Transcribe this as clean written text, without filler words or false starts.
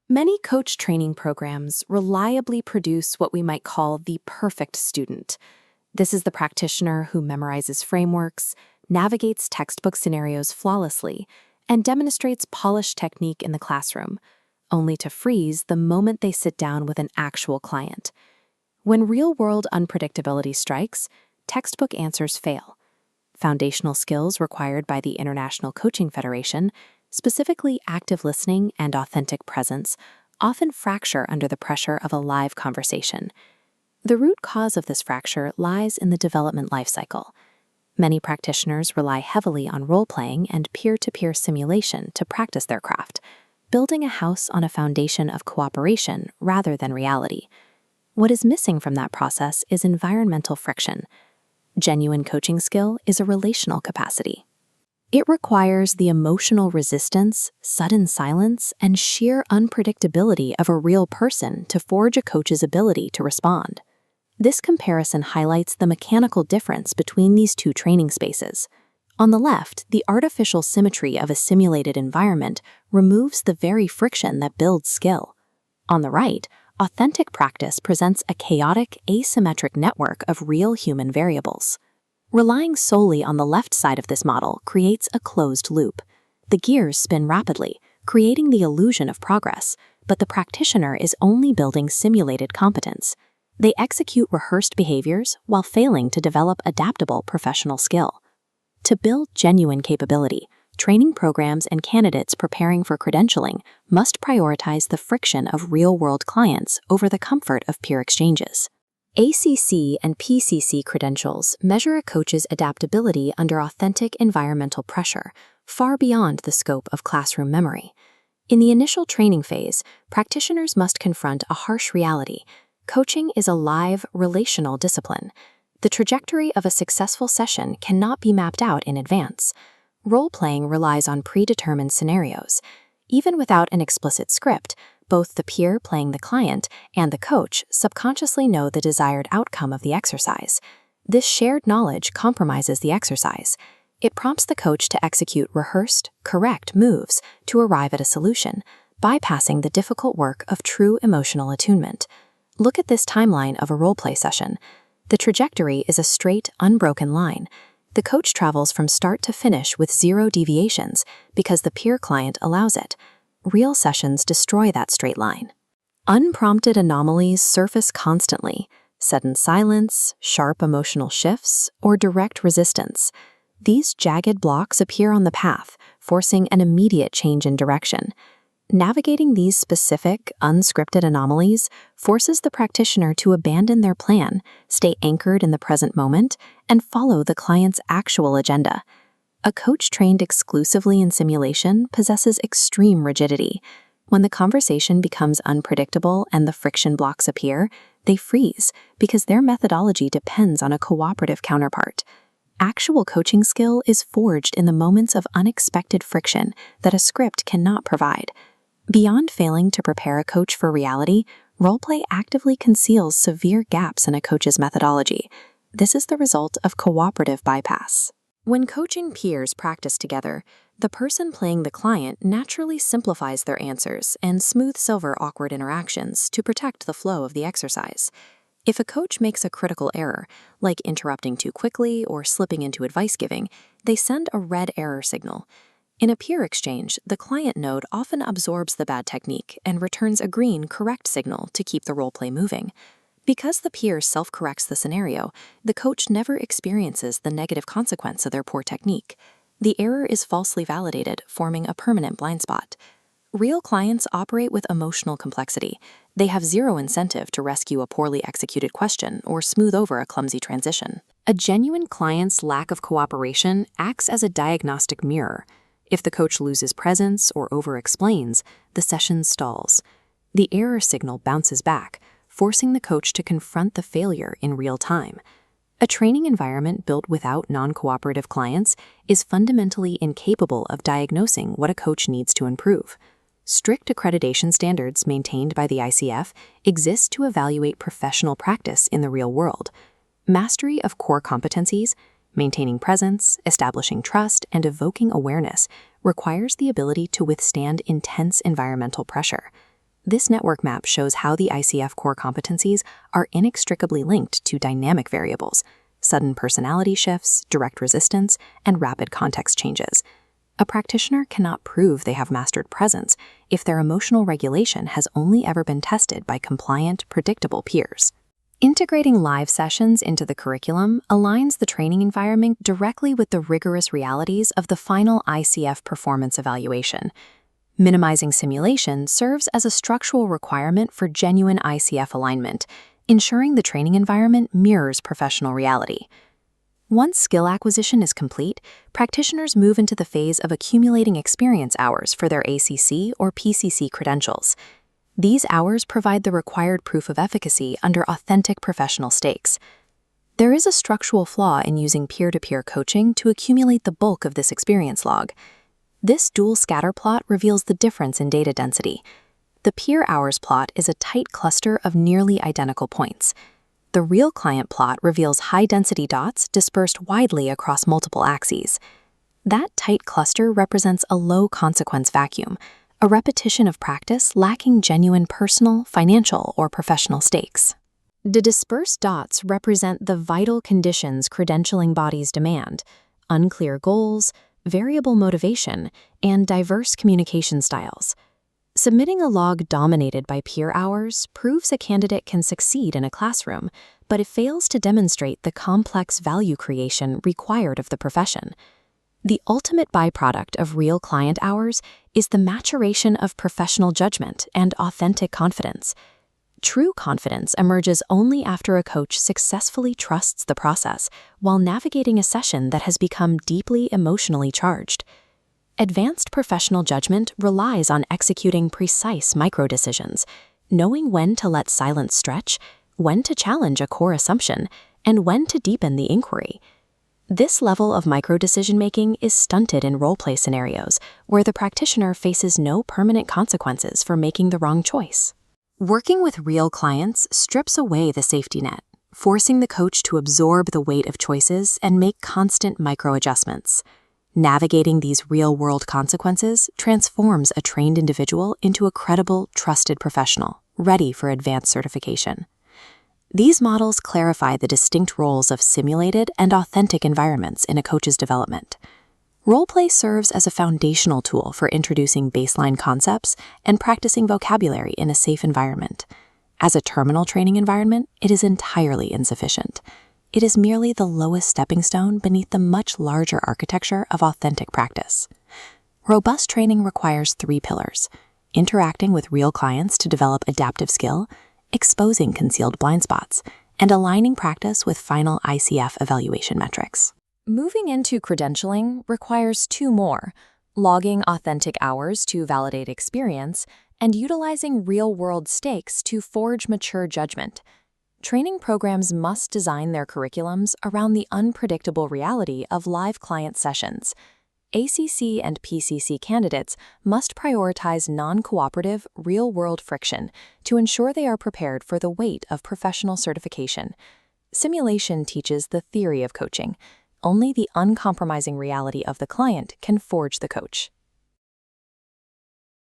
Many coach training programs reliably produce what we might call the perfect student. This is the practitioner who memorizes frameworks, navigates textbook scenarios flawlessly, and demonstrates polished technique in the classroom, only to freeze the moment they sit down with an actual client. When real-world unpredictability strikes, textbook answers fail. Foundational skills required by the International Coaching Federation, specifically active listening and authentic presence, often fracture under the pressure of a live conversation. The root cause of this fracture lies in the development lifecycle. Many practitioners rely heavily on role-playing and peer-to-peer simulation to practice their craft, building a house on a foundation of cooperation rather than reality. What is missing from that process is environmental friction. Genuine coaching skill is a relational capacity. It requires the emotional resistance, sudden silence, and sheer unpredictability of a real person to forge a coach's ability to respond. This comparison highlights the mechanical difference between these two training spaces. On the left, the artificial symmetry of a simulated environment removes the very friction that builds skill. On the right, authentic practice presents a chaotic, asymmetric network of real human variables. Relying solely on the left side of this model creates a closed loop. The gears spin rapidly, creating the illusion of progress, but the practitioner is only building simulated competence. They execute rehearsed behaviors while failing to develop adaptable professional skill. To build genuine capability, training programs and candidates preparing for credentialing must prioritize the friction of real-world clients over the comfort of peer exchanges. ACC and PCC credentials measure a coach's adaptability under authentic environmental pressure, far beyond the scope of classroom memory. In the initial training phase, practitioners must confront a harsh reality. Coaching is a live, relational discipline. The trajectory of a successful session cannot be mapped out in advance. Role-playing relies on predetermined scenarios. Even without an explicit script, both the peer playing the client and the coach subconsciously know the desired outcome of the exercise. This shared knowledge compromises the exercise. It prompts the coach to execute rehearsed, correct moves to arrive at a solution, bypassing the difficult work of true emotional attunement. Look at this timeline of a role-play session. The trajectory is a straight, unbroken line. The coach travels from start to finish with zero deviations because the peer client allows it. Real sessions destroy that straight line. Unprompted anomalies surface constantly: sudden silence, sharp emotional shifts, or direct resistance. These jagged blocks appear on the path, forcing an immediate change in direction. Navigating these specific, unscripted anomalies forces the practitioner to abandon their plan, stay anchored in the present moment, and follow the client's actual agenda. A coach trained exclusively in simulation possesses extreme rigidity. When the conversation becomes unpredictable and the friction blocks appear, they freeze because their methodology depends on a cooperative counterpart. Actual coaching skill is forged in the moments of unexpected friction that a script cannot provide. Beyond failing to prepare a coach for reality, roleplay actively conceals severe gaps in a coach's methodology. This is the result of cooperative bypass. When coaching peers practice together, the person playing the client naturally simplifies their answers and smooths over awkward interactions to protect the flow of the exercise. If a coach makes a critical error, like interrupting too quickly or slipping into advice giving, they send a red error signal. In a peer exchange, the client node often absorbs the bad technique and returns a green correct signal to keep the roleplay moving. Because the peer self-corrects the scenario, the coach never experiences the negative consequence of their poor technique. The error is falsely validated, forming a permanent blind spot. Real clients operate with emotional complexity. They have zero incentive to rescue a poorly executed question or smooth over a clumsy transition. A genuine client's lack of cooperation acts as a diagnostic mirror. If the coach loses presence or over-explains, the session stalls. The error signal bounces back, forcing the coach to confront the failure in real time. A training environment built without non-cooperative clients is fundamentally incapable of diagnosing what a coach needs to improve. Strict accreditation standards maintained by the ICF exist to evaluate professional practice in the real world. Mastery of core competencies, maintaining presence, establishing trust, and evoking awareness requires the ability to withstand intense environmental pressure. This network map shows how the ICF core competencies are inextricably linked to dynamic variables, sudden personality shifts, direct resistance, and rapid context changes. A practitioner cannot prove they have mastered presence if their emotional regulation has only ever been tested by compliant, predictable peers. Integrating live sessions into the curriculum aligns the training environment directly with the rigorous realities of the final ICF performance evaluation. Minimizing simulation serves as a structural requirement for genuine ICF alignment, ensuring the training environment mirrors professional reality. Once skill acquisition is complete, practitioners move into the phase of accumulating experience hours for their ACC or PCC credentials. These hours provide the required proof of efficacy under authentic professional stakes. There is a structural flaw in using peer-to-peer coaching to accumulate the bulk of this experience log. This dual scatter plot reveals the difference in data density. The peer hours plot is a tight cluster of nearly identical points. The real client plot reveals high-density dots dispersed widely across multiple axes. That tight cluster represents a low-consequence vacuum, a repetition of practice lacking genuine personal, financial, or professional stakes. The dispersed dots represent the vital conditions credentialing bodies demand: unclear goals, variable motivation, and diverse communication styles. Submitting a log dominated by peer hours proves a candidate can succeed in a classroom, but it fails to demonstrate the complex value creation required of the profession. The ultimate byproduct of real client hours is the maturation of professional judgment and authentic confidence. True confidence emerges only after a coach successfully trusts the process while navigating a session that has become deeply emotionally charged. Advanced professional judgment relies on executing precise micro-decisions, knowing when to let silence stretch, when to challenge a core assumption, and when to deepen the inquiry. This level of micro-decision-making is stunted in role-play scenarios where the practitioner faces no permanent consequences for making the wrong choice. Working with real clients strips away the safety net, forcing the coach to absorb the weight of choices and make constant micro-adjustments. Navigating these real-world consequences transforms a trained individual into a credible, trusted professional, ready for advanced certification. These models clarify the distinct roles of simulated and authentic environments in a coach's development. Roleplay serves as a foundational tool for introducing baseline concepts and practicing vocabulary in a safe environment. As a terminal training environment, it is entirely insufficient. It is merely the lowest stepping stone beneath the much larger architecture of authentic practice. Robust training requires 3 pillars: interacting with real clients to develop adaptive skill, exposing concealed blind spots, and aligning practice with final ICF evaluation metrics. Moving into credentialing requires 2 more: logging authentic hours to validate experience and utilizing real-world stakes to forge mature judgment. Training programs must design their curriculums around the unpredictable reality of live client sessions. ACC and PCC candidates must prioritize non-cooperative, real-world friction to ensure they are prepared for the weight of professional certification. Simulation teaches the theory of coaching. Only the uncompromising reality of the client can forge the coach.